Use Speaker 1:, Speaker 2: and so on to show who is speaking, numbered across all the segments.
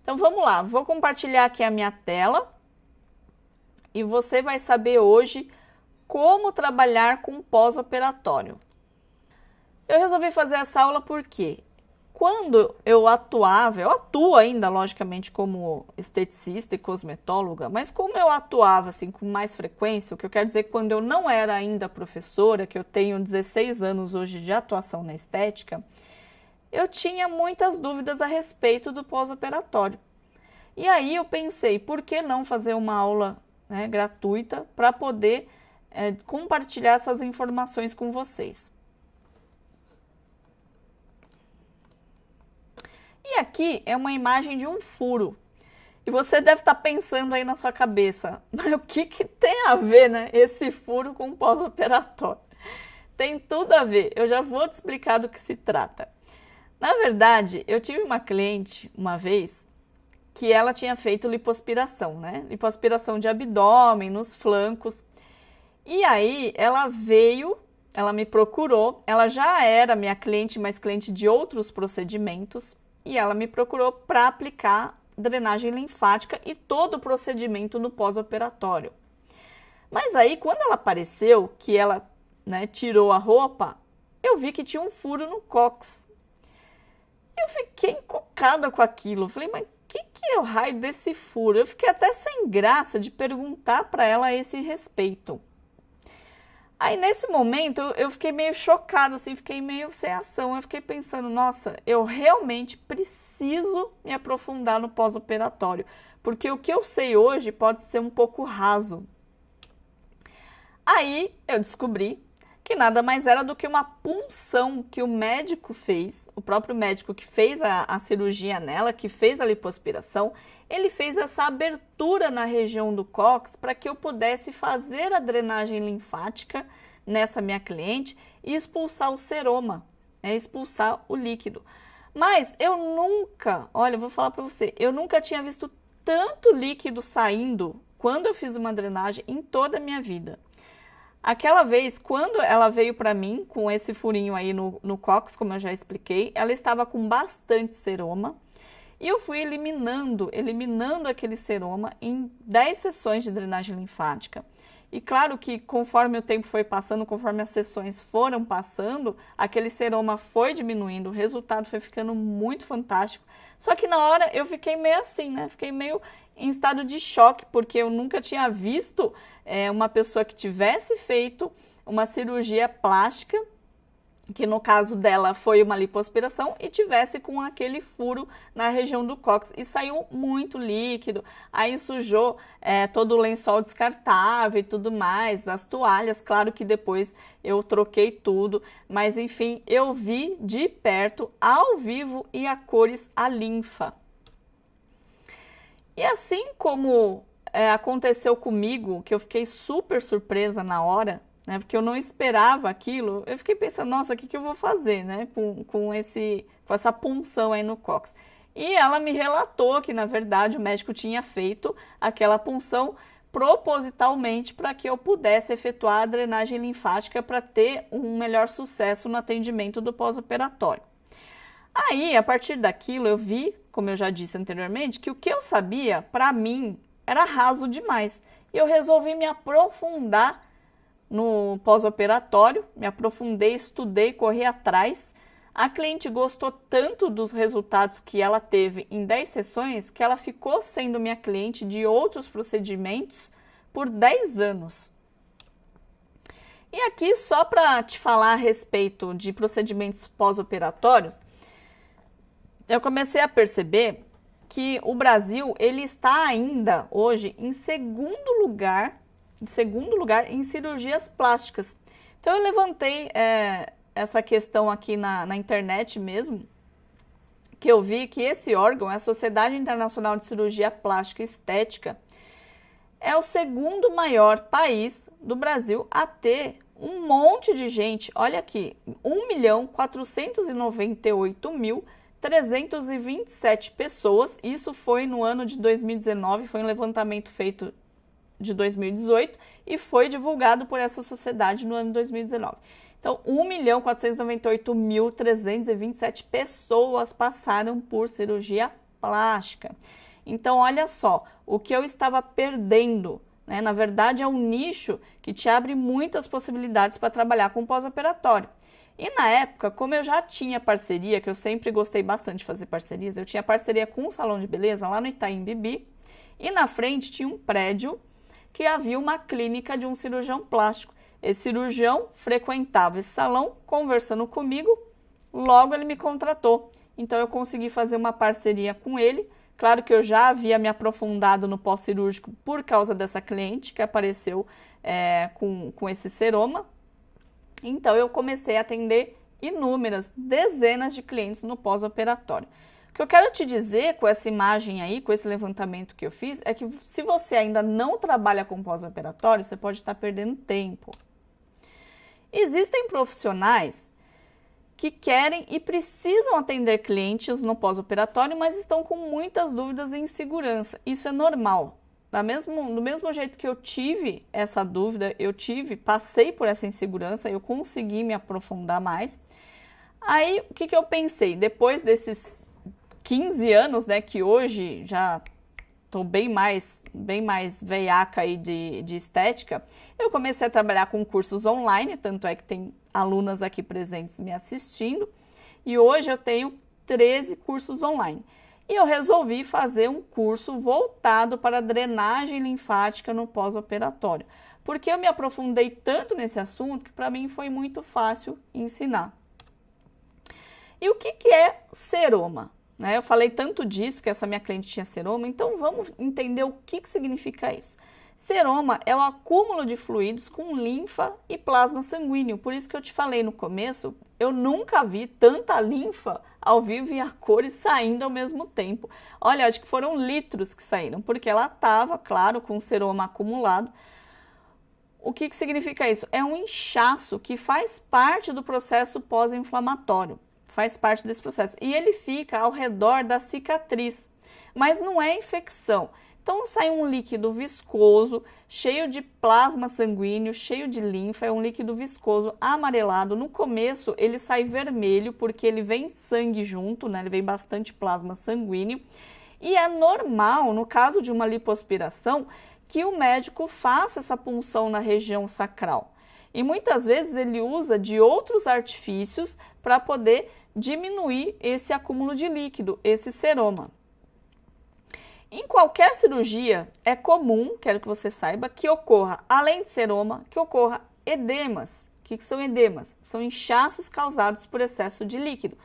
Speaker 1: Então vamos lá, vou compartilhar aqui a minha tela e você vai saber hoje como trabalhar com pós-operatório. Eu resolvi fazer essa aula porque quando eu atuo ainda, logicamente, como esteticista e cosmetóloga, mas como eu atuava assim com mais frequência, o que eu quero dizer quando eu não era ainda professora, que eu tenho 16 anos hoje de atuação na estética, eu tinha muitas dúvidas a respeito do pós-operatório. E aí eu pensei, por que não fazer uma aula, né, gratuita para poder compartilhar essas informações com vocês. E aqui é uma imagem de um furo. E você deve estar pensando aí na sua cabeça, mas o que tem a ver, né, esse furo com o pós-operatório? Tem tudo a ver, eu já vou te explicar do que se trata. Na verdade, eu tive uma cliente uma vez que ela tinha feito lipoaspiração, né? Lipoaspiração de abdômen, nos flancos. E aí ela veio, ela me procurou, ela já era minha cliente, mas cliente de outros procedimentos, e ela me procurou para aplicar drenagem linfática e todo o procedimento no pós-operatório. Mas aí, quando ela apareceu, que ela, né, tirou a roupa, eu vi que tinha um furo no cóccix. Eu fiquei encucada com aquilo. Eu falei, mas o que é o raio desse furo? Eu fiquei até sem graça de perguntar para ela a esse respeito. Aí, nesse momento, eu fiquei meio chocada, assim, fiquei meio sem ação. Eu fiquei pensando, nossa, eu realmente preciso me aprofundar no pós-operatório, porque o que eu sei hoje pode ser um pouco raso. Aí, eu descobri que nada mais era do que uma punção que o médico fez, o próprio médico que fez a cirurgia nela, que fez a lipoaspiração, ele fez essa abertura na região do cóccix para que eu pudesse fazer a drenagem linfática nessa minha cliente e expulsar o seroma, expulsar o líquido. Mas eu nunca, olha, eu vou falar para você, eu nunca tinha visto tanto líquido saindo quando eu fiz uma drenagem em toda a minha vida. Aquela vez, quando ela veio para mim com esse furinho aí no cóccix, como eu já expliquei, ela estava com bastante seroma e eu fui eliminando aquele seroma em 10 sessões de drenagem linfática. E claro que conforme o tempo foi passando, conforme as sessões foram passando, aquele seroma foi diminuindo, o resultado foi ficando muito fantástico. Só que na hora eu fiquei meio assim, né? Fiquei meio em estado de choque, porque eu nunca tinha visto uma pessoa que tivesse feito uma cirurgia plástica, que no caso dela foi uma lipoaspiração, e tivesse com aquele furo na região do cóccix e saiu muito líquido, aí sujou todo o lençol descartável e tudo mais, as toalhas, claro que depois eu troquei tudo, mas enfim, eu vi de perto, ao vivo e a cores a linfa. E assim como aconteceu comigo, que eu fiquei super surpresa na hora, né, porque eu não esperava aquilo, eu fiquei pensando, nossa, o que eu vou fazer, né, com essa punção aí no cóccix. E ela me relatou que, na verdade, o médico tinha feito aquela punção propositalmente para que eu pudesse efetuar a drenagem linfática para ter um melhor sucesso no atendimento do pós-operatório. Aí, a partir daquilo, eu vi, como eu já disse anteriormente, que o que eu sabia, para mim, era raso demais. E eu resolvi me aprofundar no pós-operatório, me aprofundei, estudei, corri atrás. A cliente gostou tanto dos resultados que ela teve em 10 sessões que ela ficou sendo minha cliente de outros procedimentos por 10 anos. E aqui, só para te falar a respeito de procedimentos pós-operatórios, eu comecei a perceber que o Brasil ele está ainda hoje em segundo lugar em cirurgias plásticas. Então eu levantei essa questão aqui na internet mesmo, que eu vi que esse órgão, a Sociedade Internacional de Cirurgia Plástica e Estética, é o segundo maior país do Brasil a ter um monte de gente, olha aqui, 1.498.327 pessoas, isso foi no ano de 2019, foi um levantamento feito de 2018 e foi divulgado por essa sociedade no ano de 2019. Então, 1.498.327 pessoas passaram por cirurgia plástica. Então, olha só, o que eu estava perdendo, né? Na verdade, é um nicho que te abre muitas possibilidades para trabalhar com pós-operatório. E na época, como eu já tinha parceria, que eu sempre gostei bastante de fazer parcerias, eu tinha parceria com um salão de beleza lá no Itaim Bibi, e na frente tinha um prédio que havia uma clínica de um cirurgião plástico. Esse cirurgião frequentava esse salão, conversando comigo, logo ele me contratou. Então eu consegui fazer uma parceria com ele. Claro que eu já havia me aprofundado no pós-cirúrgico por causa dessa cliente que apareceu com esse seroma. Então eu comecei a atender inúmeras, dezenas de clientes no pós-operatório. O que eu quero te dizer com essa imagem aí, com esse levantamento que eu fiz, é que se você ainda não trabalha com pós-operatório, você pode estar perdendo tempo. Existem profissionais que querem e precisam atender clientes no pós-operatório, mas estão com muitas dúvidas e insegurança. Isso é normal. Do mesmo jeito que eu tive essa dúvida, passei por essa insegurança, eu consegui me aprofundar mais. Aí, o que eu pensei? Depois desses 15 anos, né, que hoje já estou bem mais veiaca aí de estética, eu comecei a trabalhar com cursos online, tanto é que tem alunas aqui presentes me assistindo, e hoje eu tenho 13 cursos online. E eu resolvi fazer um curso voltado para drenagem linfática no pós-operatório, porque eu me aprofundei tanto nesse assunto que para mim foi muito fácil ensinar. E o que é seroma? Eu falei tanto disso, que essa minha cliente tinha seroma, então vamos entender o que significa isso. Seroma é o acúmulo de fluidos com linfa e plasma sanguíneo, por isso que eu te falei no começo, eu nunca vi tanta linfa ao vivo e a cores saindo ao mesmo tempo. Olha, acho que foram litros que saíram, porque ela estava, claro, com seroma acumulado. O que significa isso? É um inchaço que faz parte do processo pós-inflamatório. Faz parte desse processo. E ele fica ao redor da cicatriz, mas não é infecção. Então sai um líquido viscoso, cheio de plasma sanguíneo, cheio de linfa, é um líquido viscoso amarelado. No começo ele sai vermelho porque ele vem sangue junto, né? Ele vem bastante plasma sanguíneo. E é normal, no caso de uma lipoaspiração, que o médico faça essa punção na região sacral. E muitas vezes ele usa de outros artifícios para poder diminuir esse acúmulo de líquido, esse seroma. Em qualquer cirurgia, é comum, quero que você saiba, que ocorra, além de seroma, que ocorra edemas. O que são edemas? São inchaços causados por excesso de líquido.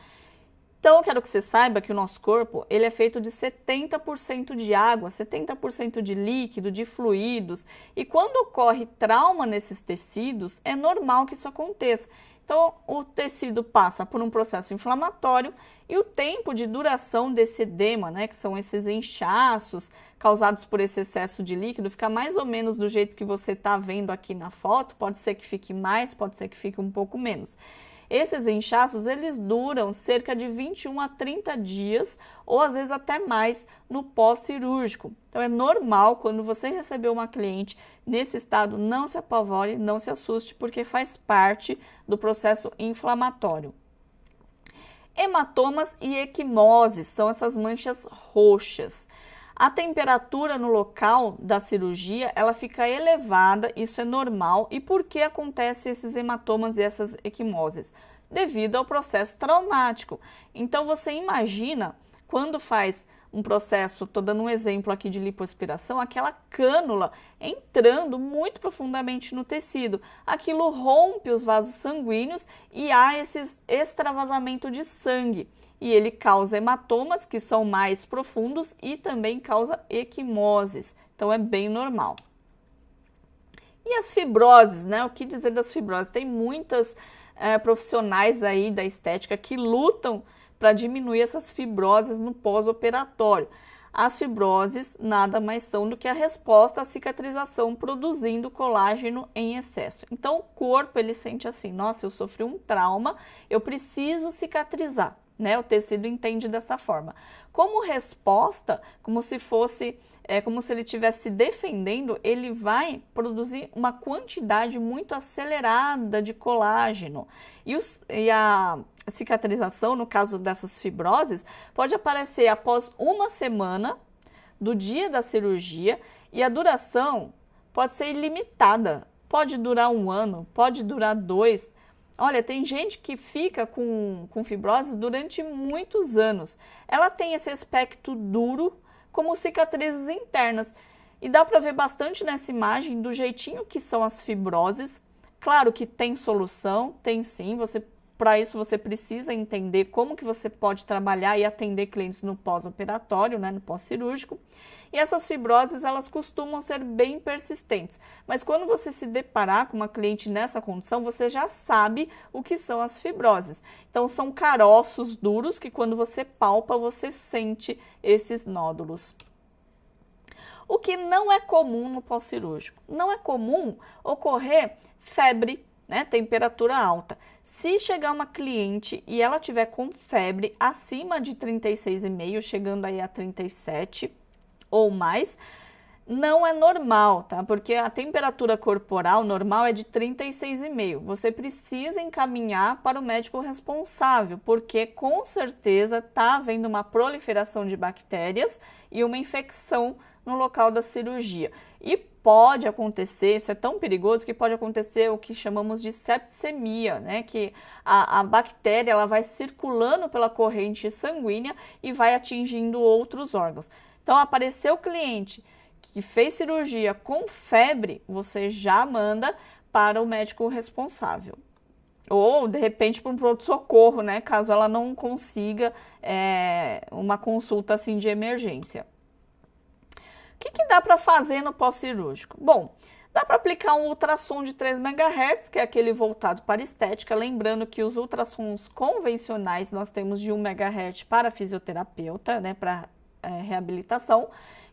Speaker 1: Então, eu quero que você saiba que o nosso corpo ele é feito de 70% de água, 70% de líquido, de fluidos. E quando ocorre trauma nesses tecidos, é normal que isso aconteça. Então, o tecido passa por um processo inflamatório e o tempo de duração desse edema, né, que são esses inchaços causados por esse excesso de líquido, fica mais ou menos do jeito que você está vendo aqui na foto. Pode ser que fique mais, pode ser que fique um pouco menos. Esses inchaços, eles duram cerca de 21 a 30 dias ou às vezes até mais no pós-cirúrgico. Então é normal quando você receber uma cliente nesse estado, não se apavore, não se assuste, porque faz parte do processo inflamatório. Hematomas e equimoses são essas manchas roxas. A temperatura no local da cirurgia, ela fica elevada, isso é normal. E por que acontecem esses hematomas e essas equimoses? Devido ao processo traumático. Então, você imagina, quando faz um processo, estou dando um exemplo aqui de lipoaspiração, aquela cânula entrando muito profundamente no tecido. Aquilo rompe os vasos sanguíneos e há esse extravasamento de sangue. E ele causa hematomas, que são mais profundos, e também causa equimoses. Então, é bem normal. E as fibroses, né? O que dizer das fibroses? Tem muitas profissionais aí da estética que lutam para diminuir essas fibroses no pós-operatório. As fibroses nada mais são do que a resposta à cicatrização produzindo colágeno em excesso. Então, o corpo ele sente assim, nossa, eu sofri um trauma, eu preciso cicatrizar. né? O tecido entende dessa forma. Como resposta, como se ele estivesse se defendendo, ele vai produzir uma quantidade muito acelerada de colágeno. E a cicatrização, no caso dessas fibroses, pode aparecer após uma semana do dia da cirurgia e a duração pode ser ilimitada. Pode durar 1 ano, pode durar 2. Olha, tem gente que fica com fibroses durante muitos anos. Ela tem esse aspecto duro, como cicatrizes internas. E dá para ver bastante nessa imagem do jeitinho que são as fibroses. Claro que tem solução, tem sim. Para isso você precisa entender como que você pode trabalhar e atender clientes no pós-operatório, né, no pós-cirúrgico. E essas fibroses, elas costumam ser bem persistentes. Mas quando você se deparar com uma cliente nessa condição, você já sabe o que são as fibroses. Então, são caroços duros que quando você palpa, você sente esses nódulos. O que não é comum no pós-cirúrgico? Não é comum ocorrer febre, né, temperatura alta. Se chegar uma cliente e ela tiver com febre acima de 36,5, chegando aí a 37 ou mais, não é normal, tá? Porque a temperatura corporal normal é de 36,5. Você precisa encaminhar para o médico responsável, porque com certeza está havendo uma proliferação de bactérias e uma infecção no local da cirurgia. E pode acontecer, isso é tão perigoso que pode acontecer o que chamamos de septicemia, né? Que a bactéria ela vai circulando pela corrente sanguínea e vai atingindo outros órgãos. Então, apareceu o cliente que fez cirurgia com febre, você já manda para o médico responsável. Ou, de repente, para um pronto-socorro, né? Caso ela não consiga uma consulta assim de emergência. O que dá para fazer no pós-cirúrgico? Bom, dá para aplicar um ultrassom de 3 MHz, que é aquele voltado para estética. Lembrando que os ultrassons convencionais nós temos de 1 MHz para fisioterapeuta, né? Para reabilitação,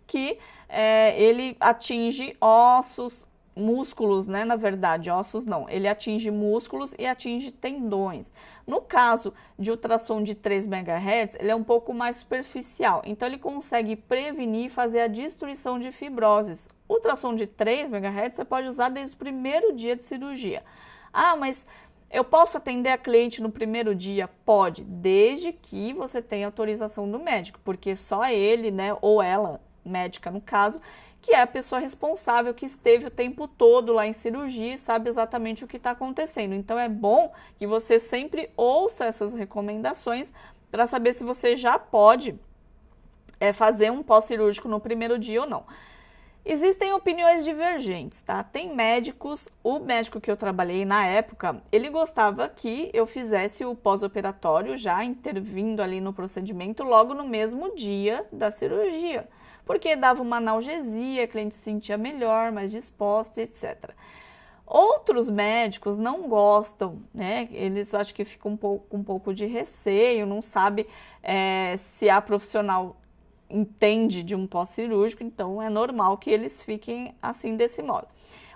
Speaker 1: que ele atinge ossos, músculos, né? Na verdade, ossos não, ele atinge músculos e atinge tendões. No caso de ultrassom de 3 MHz, ele é um pouco mais superficial, então ele consegue prevenir e fazer a destruição de fibroses. Ultrassom de 3 MHz você pode usar desde o primeiro dia de cirurgia. Ah, mas eu posso atender a cliente no primeiro dia? Pode, desde que você tenha autorização do médico, porque só ele, né, ou ela, médica no caso, que é a pessoa responsável que esteve o tempo todo lá em cirurgia e sabe exatamente o que está acontecendo. Então, é bom que você sempre ouça essas recomendações para saber se você já pode fazer um pós-cirúrgico no primeiro dia ou não. Existem opiniões divergentes, tá? Tem médicos, o médico que eu trabalhei na época, ele gostava que eu fizesse o pós-operatório já intervindo ali no procedimento logo no mesmo dia da cirurgia, porque dava uma analgesia, a cliente se sentia melhor, mais disposta, etc. Outros médicos não gostam, né? Eles acham que ficam um pouco de receio, não sabe se a profissional entende de um pós-cirúrgico, então é normal que eles fiquem assim desse modo.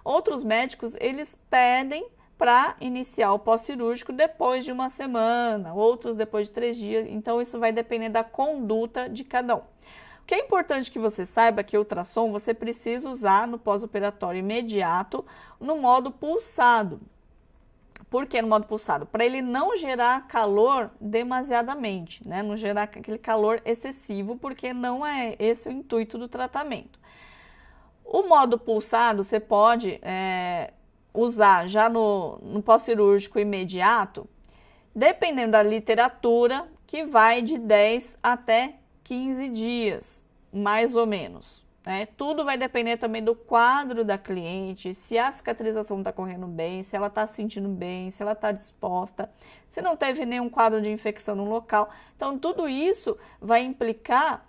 Speaker 1: Outros médicos, eles pedem para iniciar o pós-cirúrgico depois de 1 semana, outros depois de 3 dias, então isso vai depender da conduta de cada um. O que é importante que você saiba é que o ultrassom você precisa usar no pós-operatório imediato no modo pulsado. Por que no modo pulsado? Para ele não gerar calor demasiadamente, né? Não gerar aquele calor excessivo, porque não é esse o intuito do tratamento. O modo pulsado você pode usar já no pós-cirúrgico imediato, dependendo da literatura, que vai de 10 até 15 dias, mais ou menos. Tudo vai depender também do quadro da cliente, se a cicatrização está correndo bem, se ela está se sentindo bem, se ela está disposta, se não teve nenhum quadro de infecção no local. Então, tudo isso vai implicar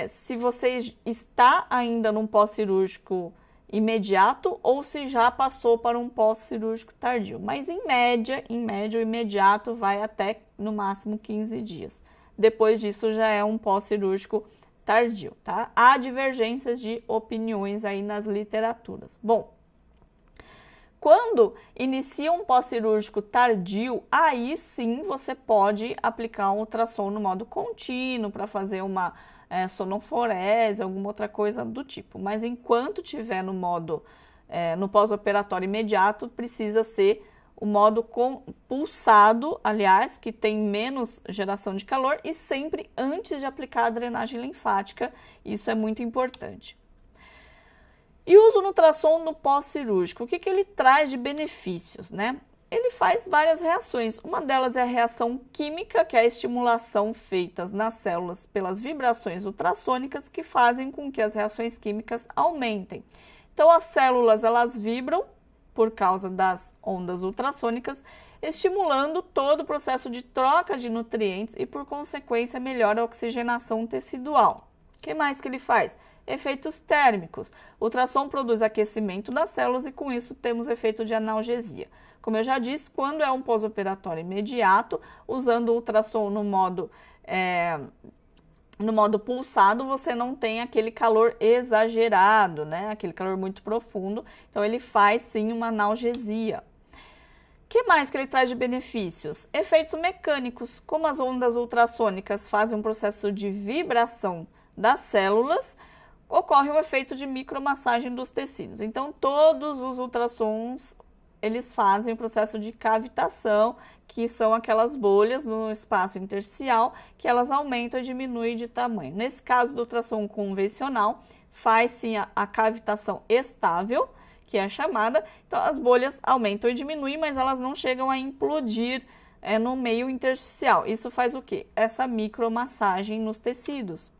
Speaker 1: se você está ainda num pós-cirúrgico imediato ou se já passou para um pós-cirúrgico tardio. Mas, em média, o imediato vai até, no máximo, 15 dias. Depois disso, já é um pós-cirúrgico tardio, tá? Há divergências de opiniões aí nas literaturas. Bom, Quando inicia um pós-cirúrgico tardio, aí sim você pode aplicar um ultrassom no modo contínuo para fazer uma sonofórese, alguma outra coisa do tipo. Mas enquanto tiver no modo no pós-operatório imediato, precisa ser o modo pulsado, aliás, que tem menos geração de calor e sempre antes de aplicar a drenagem linfática. Isso é muito importante. E o uso do ultrassom no pós-cirúrgico, o que ele traz de benefícios, né? Ele faz várias reações. Uma delas é a reação química, que é a estimulação feita nas células pelas vibrações ultrassônicas, que fazem com que as reações químicas aumentem. Então, as células, elas vibram por causa das ondas ultrassônicas, estimulando todo o processo de troca de nutrientes e, por consequência, melhora a oxigenação tecidual. O que mais que ele faz? Efeitos térmicos. O ultrassom produz aquecimento das células e com isso temos efeito de analgesia. Como eu já disse, quando é um pós-operatório imediato, usando o ultrassom no modo pulsado, você não tem aquele calor exagerado, né? Aquele calor muito profundo. Então, ele faz sim uma analgesia. O que mais que ele traz de benefícios? Efeitos mecânicos. Como as ondas ultrassônicas fazem um processo de vibração das células, ocorre um efeito de micromassagem dos tecidos. Então, todos os ultrassons, eles fazem o processo de cavitação, que são aquelas bolhas no espaço intersticial, que elas aumentam e diminuem de tamanho. Nesse caso do ultrassom convencional, faz sim a cavitação estável, que é a chamada. Então, as bolhas aumentam e diminuem, mas elas não chegam a implodir no meio intersticial. Isso faz o quê? Essa micromassagem nos tecidos.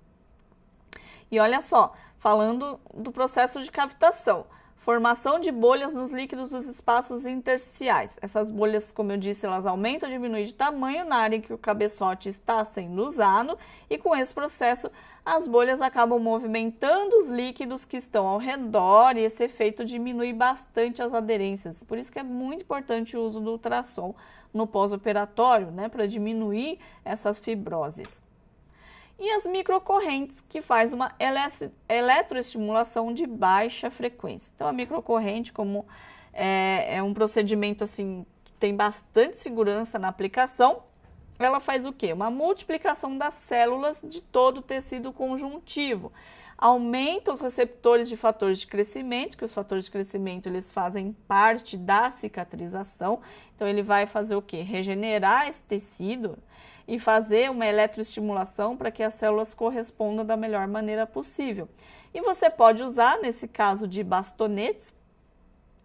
Speaker 1: E olha só, falando do processo de cavitação, formação de bolhas nos líquidos dos espaços intersticiais. Essas bolhas, como eu disse, elas aumentam e diminuem de tamanho na área em que o cabeçote está sendo usado e com esse processo as bolhas acabam movimentando os líquidos que estão ao redor e esse efeito diminui bastante as aderências. Por isso que é muito importante o uso do ultrassom no pós-operatório, né, para diminuir essas fibroses. E as microcorrentes, que faz uma eletroestimulação de baixa frequência. Então, a microcorrente, como é um procedimento assim, que tem bastante segurança na aplicação, ela faz o quê? Uma multiplicação das células de todo o tecido conjuntivo. Aumenta os receptores de fatores de crescimento, que os fatores de crescimento eles fazem parte da cicatrização. Então, ele vai fazer o quê? Regenerar esse tecido e fazer uma eletroestimulação para que as células correspondam da melhor maneira possível. E você pode usar, nesse caso de bastonetes,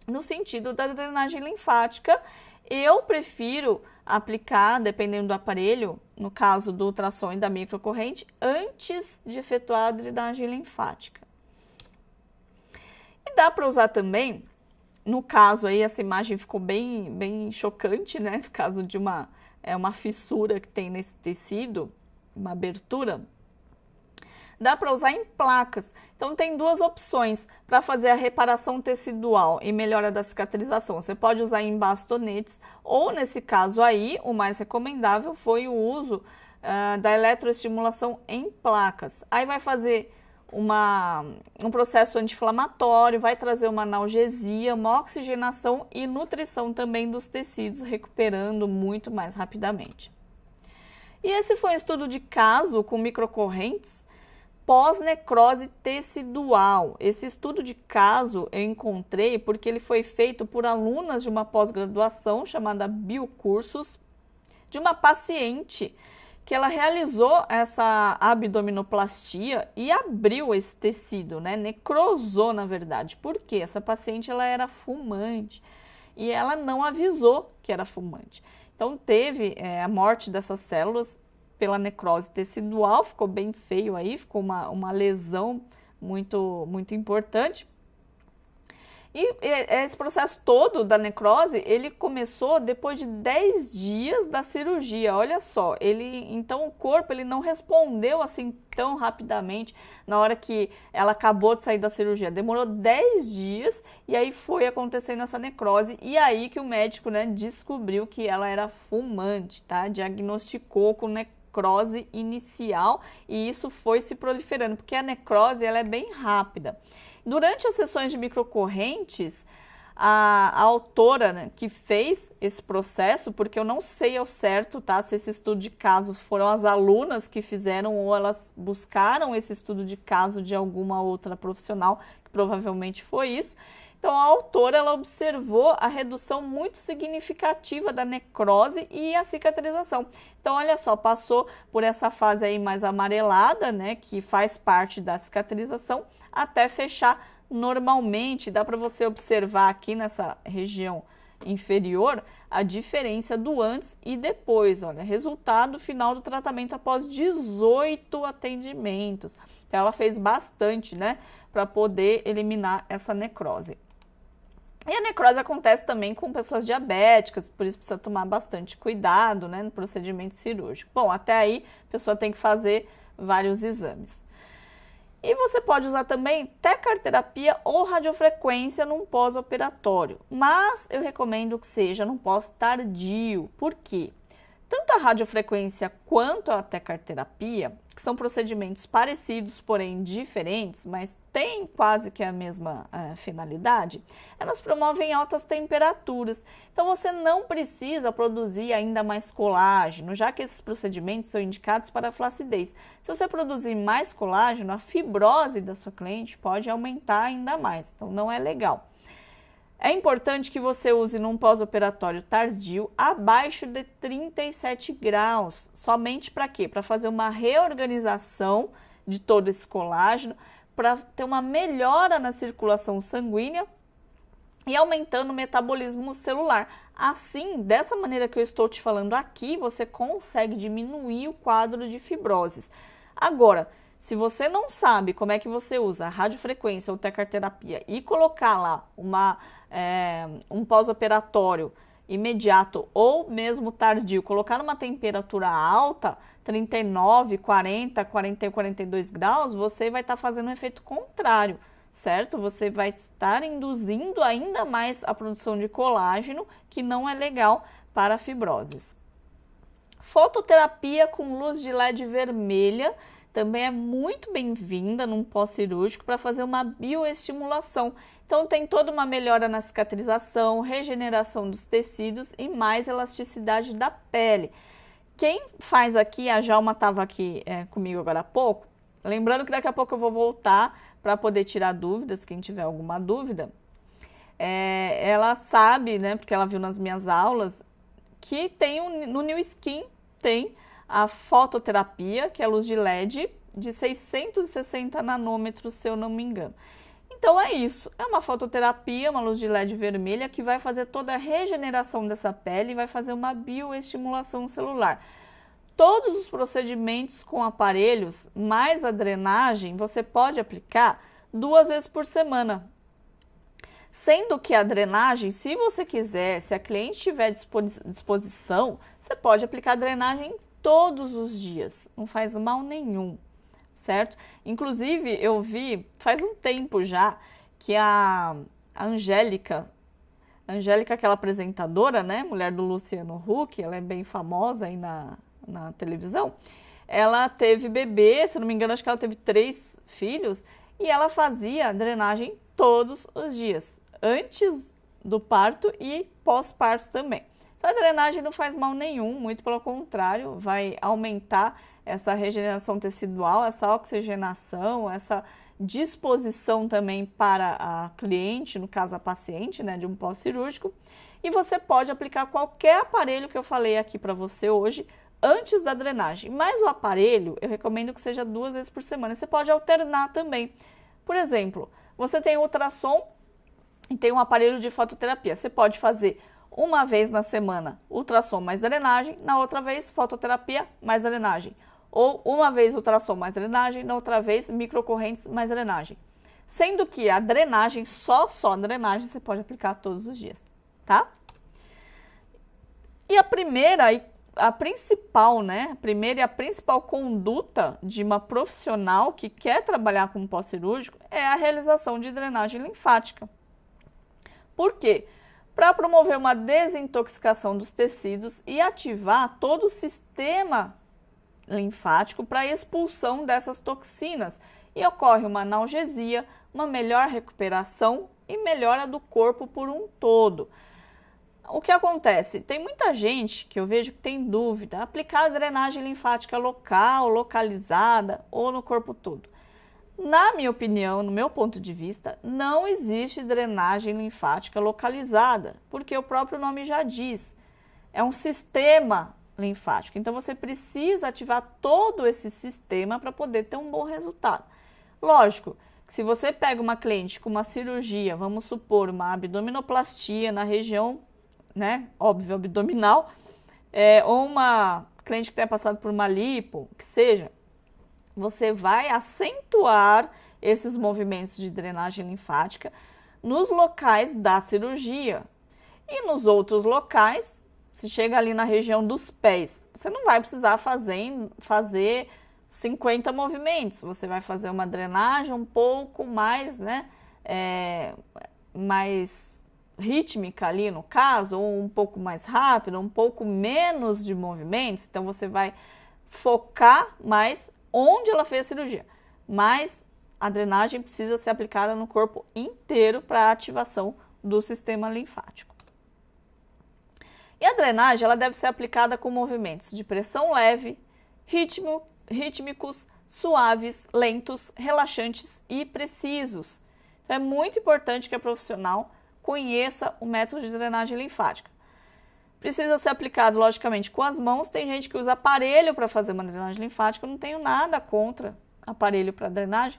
Speaker 1: no sentido da drenagem linfática. Eu prefiro aplicar, dependendo do aparelho, no caso do ultrassom e da microcorrente, antes de efetuar a drenagem linfática. E dá para usar também, no caso aí, essa imagem ficou bem chocante, né? No caso de uma fissura que tem nesse tecido, uma abertura, dá para usar em placas. Então, tem duas opções para fazer a reparação tecidual e melhora da cicatrização. Você pode usar em bastonetes ou, nesse caso aí, o mais recomendável foi o uso da eletroestimulação em placas. Aí vai fazer um processo anti-inflamatório, vai trazer uma analgesia, uma oxigenação e nutrição também dos tecidos, recuperando muito mais rapidamente. E esse foi um estudo de caso com microcorrentes pós-necrose tecidual. Esse estudo de caso eu encontrei porque ele foi feito por alunas de uma pós-graduação chamada Biocursos, de uma paciente que ela realizou essa abdominoplastia e abriu esse tecido, né? Necrosou, na verdade. Por quê? Essa paciente ela era fumante e ela não avisou que era fumante. Então, teve a morte dessas células pela necrose tecidual, ficou bem feio aí, ficou uma lesão muito importante. E esse processo todo da necrose, ele começou depois de 10 dias da cirurgia, olha só. Então o corpo ele não respondeu assim tão rapidamente na hora que ela acabou de sair da cirurgia. Demorou 10 dias e aí foi acontecendo essa necrose e aí que o médico, né, descobriu que ela era fumante, tá? Diagnosticou com necrose inicial e isso foi se proliferando, porque a necrose ela é bem rápida. Durante as sessões de microcorrentes, a autora, né, que fez esse processo, porque eu não sei ao certo, tá, se esse estudo de caso foram as alunas que fizeram ou elas buscaram esse estudo de caso de alguma outra profissional, que provavelmente foi isso. Então, a autora, ela observou a redução muito significativa da necrose e a cicatrização. Então, olha só, passou por essa fase aí mais amarelada, né, que faz parte da cicatrização, até fechar normalmente. Dá para você observar aqui nessa região inferior a diferença do antes e depois. Olha, resultado final do tratamento após 18 atendimentos. Então, ela fez bastante, né, para poder eliminar essa necrose. E a necrose acontece também com pessoas diabéticas, por isso precisa tomar bastante cuidado, né, no procedimento cirúrgico. Bom, até aí a pessoa tem que fazer vários exames. E você pode usar também tecarterapia ou radiofrequência num pós-operatório, mas eu recomendo que seja num pós-tardio. Por quê? Tanto a radiofrequência quanto a tecarterapia, que são procedimentos parecidos, porém diferentes, mas têm quase que a mesma finalidade, elas promovem altas temperaturas. Então, você não precisa produzir ainda mais colágeno, já que esses procedimentos são indicados para flacidez. Se você produzir mais colágeno, a fibrose da sua cliente pode aumentar ainda mais, então não é legal. É importante que você use num pós-operatório tardio abaixo de 37 graus. Somente para quê? Para fazer uma reorganização de todo esse colágeno, para ter uma melhora na circulação sanguínea e aumentando o metabolismo celular. Assim, dessa maneira que eu estou te falando aqui, você consegue diminuir o quadro de fibroses. Agora, se você não sabe como é que você usa a radiofrequência ou tecarterapia e colocar lá um pós-operatório imediato ou mesmo tardio, colocar numa temperatura alta, 39, 40, 41, 42 graus, você vai estar fazendo um efeito contrário, certo? Você vai estar induzindo ainda mais a produção de colágeno, que não é legal para fibroses. Fototerapia com luz de LED vermelha também é muito bem-vinda num pós-cirúrgico para fazer uma bioestimulação. Então, tem toda uma melhora na cicatrização, regeneração dos tecidos e mais elasticidade da pele. Quem faz aqui, a Jalma estava aqui comigo agora há pouco, lembrando que daqui a pouco eu vou voltar para poder tirar dúvidas, quem tiver alguma dúvida. Ela sabe, né, porque ela viu nas minhas aulas, que tem no New Skin tem a fototerapia, que é a luz de LED, de 660 nanômetros, se eu não me engano. Então é isso, é uma fototerapia, uma luz de LED vermelha que vai fazer toda a regeneração dessa pele e vai fazer uma bioestimulação celular. Todos os procedimentos com aparelhos, mais a drenagem, você pode aplicar 2 vezes por semana. Sendo que a drenagem, se você quiser, se a cliente tiver disposição, você pode aplicar a drenagem todos os dias, não faz mal nenhum, certo? Inclusive, eu vi, faz um tempo já, que a Angélica, aquela apresentadora, né, mulher do Luciano Huck, ela é bem famosa aí na televisão, ela teve bebê, se eu não me engano, acho que ela teve 3 filhos, e ela fazia drenagem todos os dias, antes do parto e pós-parto também. Então, a drenagem não faz mal nenhum, muito pelo contrário, vai aumentar essa regeneração tecidual, essa oxigenação, essa disposição também para a cliente, no caso a paciente, né, de um pós-cirúrgico. E você pode aplicar qualquer aparelho que eu falei aqui para você hoje, antes da drenagem. Mas o aparelho, eu recomendo que seja 2 vezes por semana. Você pode alternar também. Por exemplo, você tem ultrassom e tem um aparelho de fototerapia. Você pode fazer uma vez na semana ultrassom mais drenagem, na outra vez fototerapia mais drenagem. Ou uma vez ultrassom mais drenagem, na outra vez microcorrentes mais drenagem. Sendo que a drenagem, só a drenagem, você pode aplicar todos os dias, tá? E a principal conduta de uma profissional que quer trabalhar com pós-cirúrgico é a realização de drenagem linfática. Por quê? Para promover uma desintoxicação dos tecidos e ativar todo o sistema linfático para a expulsão dessas toxinas. E ocorre uma analgesia, uma melhor recuperação e melhora do corpo por um todo. O que acontece? Tem muita gente que eu vejo que tem dúvida, aplicar a drenagem linfática local, localizada ou no corpo todo. Na minha opinião, no meu ponto de vista, não existe drenagem linfática localizada, porque o próprio nome já diz, é um sistema linfático. Então você precisa ativar todo esse sistema para poder ter um bom resultado. Lógico, que se você pega uma cliente com uma cirurgia, vamos supor uma abdominoplastia na região, né, óbvio, abdominal, ou uma cliente que tenha passado por uma lipo, que seja, você vai acentuar esses movimentos de drenagem linfática nos locais da cirurgia. E nos outros locais, se chega ali na região dos pés, você não vai precisar fazer 50 movimentos. Você vai fazer uma drenagem um pouco mais, né, mais rítmica ali no caso, ou um pouco mais rápida, um pouco menos de movimentos. Então você vai focar mais onde ela fez a cirurgia, mas a drenagem precisa ser aplicada no corpo inteiro para a ativação do sistema linfático. E a drenagem ela deve ser aplicada com movimentos de pressão leve, rítmicos, suaves, lentos, relaxantes e precisos. Então é muito importante que a profissional conheça o método de drenagem linfática. Precisa ser aplicado, logicamente, com as mãos. Tem gente que usa aparelho para fazer uma drenagem linfática. Eu não tenho nada contra aparelho para drenagem.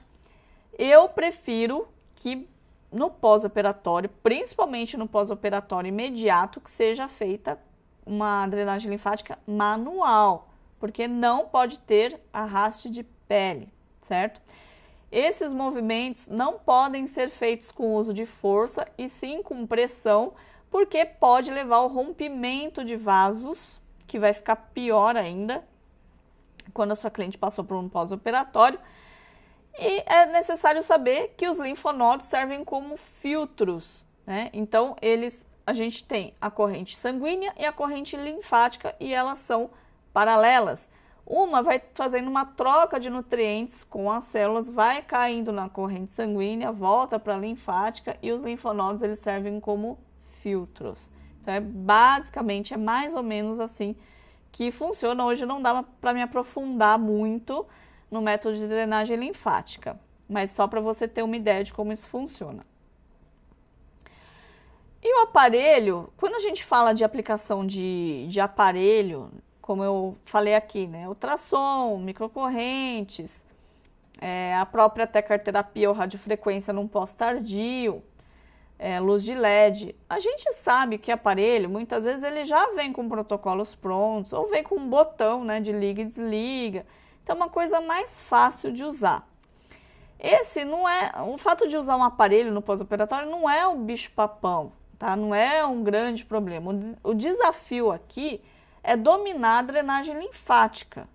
Speaker 1: Eu prefiro que no pós-operatório, principalmente no pós-operatório imediato, que seja feita uma drenagem linfática manual, porque não pode ter arraste de pele, certo? Esses movimentos não podem ser feitos com uso de força e sim com pressão, porque pode levar ao rompimento de vasos, que vai ficar pior ainda quando a sua cliente passou por um pós-operatório. E é necessário saber que os linfonodos servem como filtros, né? Então, a gente tem a corrente sanguínea e a corrente linfática e elas são paralelas. Uma vai fazendo uma troca de nutrientes com as células, vai caindo na corrente sanguínea, volta para a linfática e os linfonodos eles servem como filtros. Então, basicamente, é mais ou menos assim que funciona. Hoje não dá para me aprofundar muito no método de drenagem linfática, mas só para você ter uma ideia de como isso funciona. E o aparelho, quando a gente fala de aplicação de aparelho, como eu falei aqui, né, ultrassom, microcorrentes, a própria até carterapia ou radiofrequência num pós-tardio, luz de LED. A gente sabe que aparelho, muitas vezes, ele já vem com protocolos prontos, ou vem com um botão, né, de liga e desliga. Então, é uma coisa mais fácil de usar. O fato de usar um aparelho no pós-operatório não é um bicho-papão, tá? Não é um grande problema. O desafio aqui é dominar a drenagem linfática.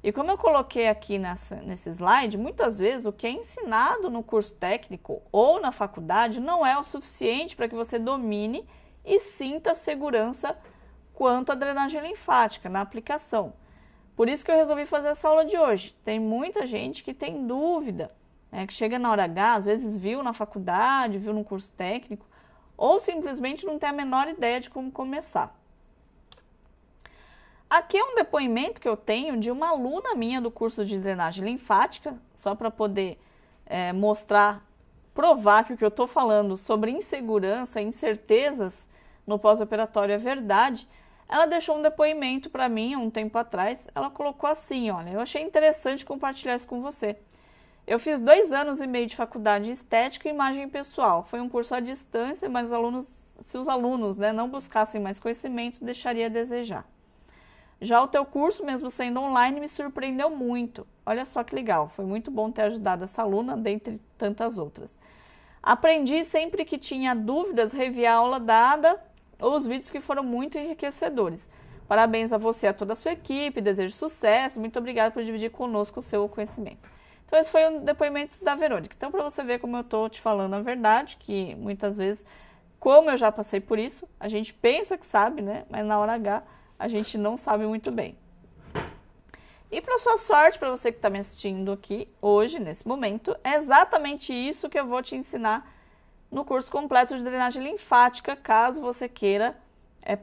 Speaker 1: E como eu coloquei aqui nesse slide, muitas vezes o que é ensinado no curso técnico ou na faculdade não é o suficiente para que você domine e sinta segurança quanto à drenagem linfática na aplicação. Por isso que eu resolvi fazer essa aula de hoje. Tem muita gente que tem dúvida, né, que chega na hora H, às vezes viu na faculdade, viu no curso técnico, ou simplesmente não tem a menor ideia de como começar. Aqui é um depoimento que eu tenho de uma aluna minha do curso de drenagem linfática, só para poder provar que o que eu estou falando sobre insegurança e incertezas no pós-operatório é verdade. Ela deixou um depoimento para mim há um tempo atrás. Ela colocou assim, olha, eu achei interessante compartilhar isso com você. Eu fiz 2 anos e meio de faculdade de estética e imagem pessoal. Foi um curso à distância, mas se os alunos, né, não buscassem mais conhecimento, deixaria a desejar. Já o teu curso, mesmo sendo online, me surpreendeu muito. Olha só que legal, foi muito bom ter ajudado essa aluna, dentre tantas outras. Aprendi sempre que tinha dúvidas, revi a aula dada ou os vídeos que foram muito enriquecedores. Parabéns a você e a toda a sua equipe, desejo sucesso, muito obrigada por dividir conosco o seu conhecimento. Então esse foi um depoimento da Verônica. Então para você ver como eu estou te falando a verdade, que muitas vezes, como eu já passei por isso, a gente pensa que sabe, né? Mas na hora H a gente não sabe muito bem. E para sua sorte, para você que está me assistindo aqui hoje, nesse momento, é exatamente isso que eu vou te ensinar no curso completo de drenagem linfática, caso você queira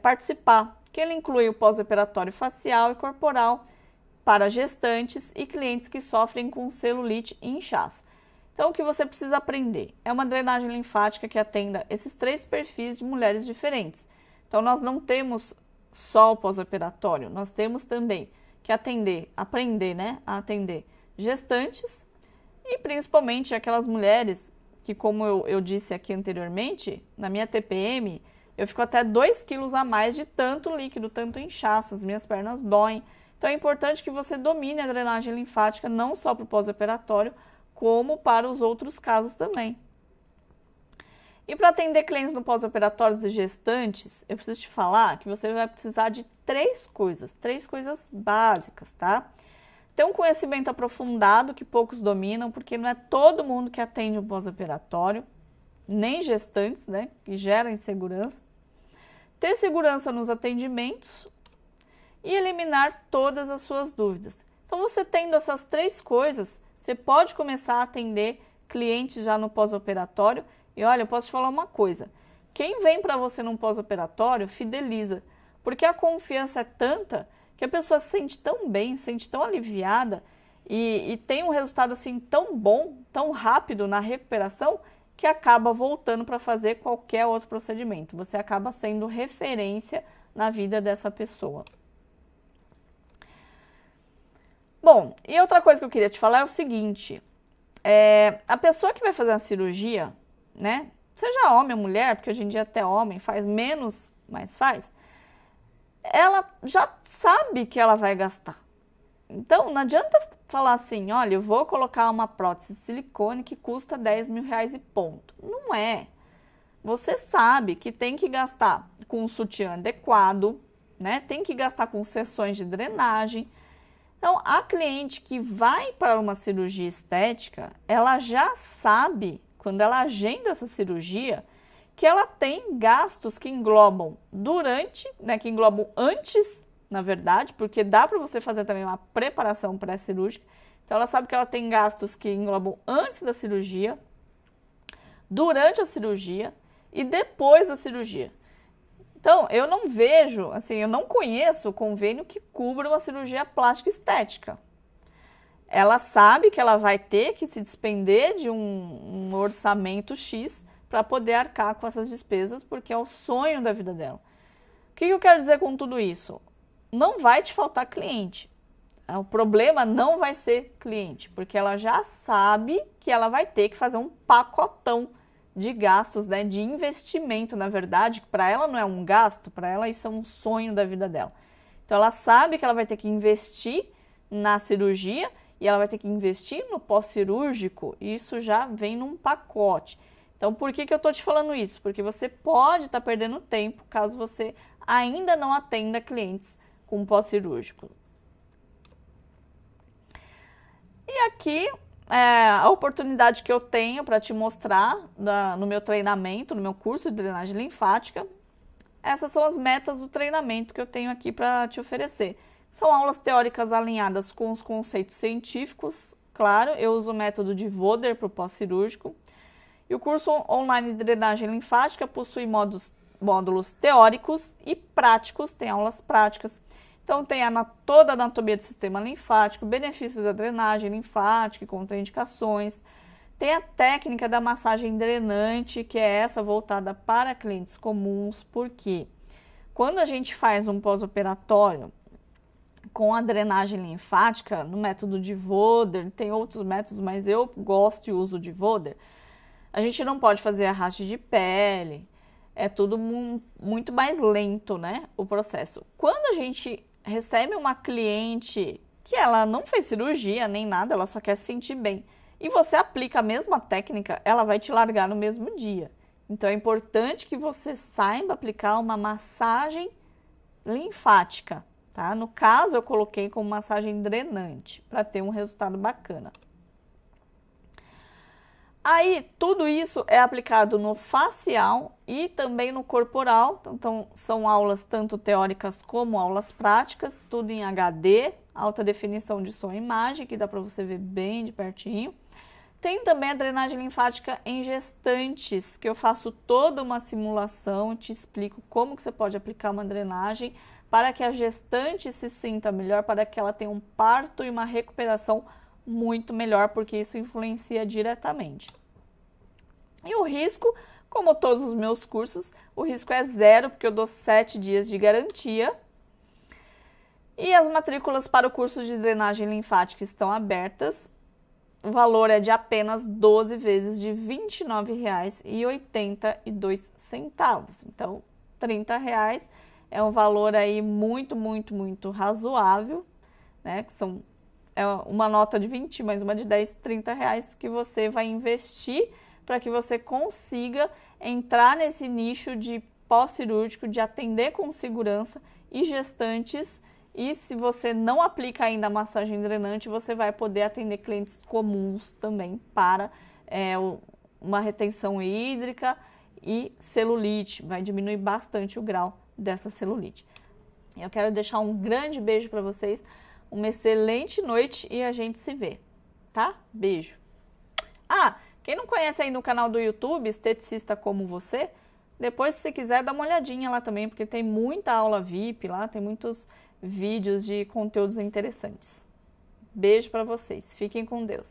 Speaker 1: participar, que ele inclui o pós-operatório facial e corporal para gestantes e clientes que sofrem com celulite e inchaço. Então, o que você precisa aprender é uma drenagem linfática que atenda esses 3 perfis de mulheres diferentes. Então, nós não temos só o pós-operatório, nós temos também que aprender a atender gestantes e principalmente aquelas mulheres que, como eu disse aqui anteriormente, na minha TPM, eu fico até 2 quilos a mais de tanto líquido, tanto inchaço, as minhas pernas doem. Então é importante que você domine a drenagem linfática não só para o pós-operatório, como para os outros casos também. E para atender clientes no pós-operatórios e gestantes, eu preciso te falar que você vai precisar de 3 coisas básicas, tá? Ter um conhecimento aprofundado que poucos dominam, porque não é todo mundo que atende um pós-operatório, nem gestantes, né, que gera insegurança. Ter segurança nos atendimentos e eliminar todas as suas dúvidas. Então, você tendo essas 3 coisas, você pode começar a atender clientes já no pós-operatório. E olha, eu posso te falar uma coisa, quem vem para você num pós-operatório fideliza, porque a confiança é tanta que a pessoa se sente tão bem, se sente tão aliviada e tem um resultado assim tão bom, tão rápido na recuperação, que acaba voltando para fazer qualquer outro procedimento. Você acaba sendo referência na vida dessa pessoa. Bom, e outra coisa que eu queria te falar é o seguinte, a pessoa que vai fazer uma cirurgia, né, seja homem ou mulher, porque hoje em dia até homem faz menos, mas faz, ela já sabe que ela vai gastar. Então, não adianta falar assim, olha, eu vou colocar uma prótese de silicone que custa 10 mil reais e ponto. Não é. Você sabe que tem que gastar com um sutiã adequado, né? Tem que gastar com sessões de drenagem. Então, a cliente que vai para uma cirurgia estética, ela já sabe, quando ela agenda essa cirurgia, que ela tem gastos que englobam durante, né, que englobam antes, na verdade, porque dá para você fazer também uma preparação pré-cirúrgica. Então, ela sabe que ela tem gastos que englobam antes da cirurgia, durante a cirurgia e depois da cirurgia. Então, eu não vejo, assim, eu não conheço convênio que cubra uma cirurgia plástica estética. Ela sabe que ela vai ter que se despender de um orçamento X para poder arcar com essas despesas, porque é o sonho da vida dela. O que eu quero dizer com tudo isso? Não vai te faltar cliente. O problema não vai ser cliente, porque ela já sabe que ela vai ter que fazer um pacotão de gastos, né, de investimento, na verdade, que para ela não é um gasto, para ela isso é um sonho da vida dela. Então ela sabe que ela vai ter que investir na cirurgia e ela vai ter que investir no pós-cirúrgico, e isso já vem num pacote. Então, por que eu estou te falando isso? Porque você pode estar perdendo tempo caso você ainda não atenda clientes com pós-cirúrgico. E aqui a oportunidade que eu tenho para te mostrar no meu treinamento, no meu curso de drenagem linfática. Essas são as metas do treinamento que eu tenho aqui para te oferecer. São aulas teóricas alinhadas com os conceitos científicos, claro, eu uso o método de Voder para o pós-cirúrgico. E o curso online de drenagem linfática possui módulos teóricos e práticos, tem aulas práticas. Então, tem toda a anatomia do sistema linfático, benefícios da drenagem linfática e contraindicações. Tem a técnica da massagem drenante, que é essa voltada para clientes comuns, porque quando a gente faz um pós-operatório com a drenagem linfática, no método de Voder, tem outros métodos, mas eu gosto e uso de Voder, a gente não pode fazer arraste de pele, é tudo muito mais lento, né, o processo. Quando a gente recebe uma cliente que ela não fez cirurgia nem nada, ela só quer se sentir bem, e você aplica a mesma técnica, ela vai te largar no mesmo dia. Então é importante que você saiba aplicar uma massagem linfática, tá? No caso, eu coloquei como massagem drenante, para ter um resultado bacana. Aí, tudo isso é aplicado no facial e também no corporal. Então, são aulas tanto teóricas como aulas práticas, tudo em HD, alta definição de som e imagem, que dá para você ver bem de pertinho. Tem também a drenagem linfática em gestantes, que eu faço toda uma simulação, te explico como que você pode aplicar uma drenagem para que a gestante se sinta melhor, para que ela tenha um parto e uma recuperação muito melhor, porque isso influencia diretamente. E o risco, como todos os meus cursos, o risco é zero, porque eu dou 7 dias de garantia. E as matrículas para o curso de drenagem linfática estão abertas. O valor é de apenas 12 vezes de R$ 29,82. Então, R$ 30 é um valor aí muito razoável, né? Que é uma nota de 20, mais uma de 10, R$ 30 que você vai investir para que você consiga entrar nesse nicho de pós-cirúrgico, de atender com segurança e gestantes. E se você não aplica ainda a massagem drenante, você vai poder atender clientes comuns também para uma retenção hídrica e celulite. Vai diminuir bastante o grau dessa celulite. Eu quero deixar um grande beijo para vocês, uma excelente noite e a gente se vê, tá? Beijo! Quem não conhece aí no canal do YouTube, Esteticista Como Você, depois, se você quiser, dá uma olhadinha lá também, porque tem muita aula VIP lá, tem muitos vídeos de conteúdos interessantes. Beijo para vocês, fiquem com Deus.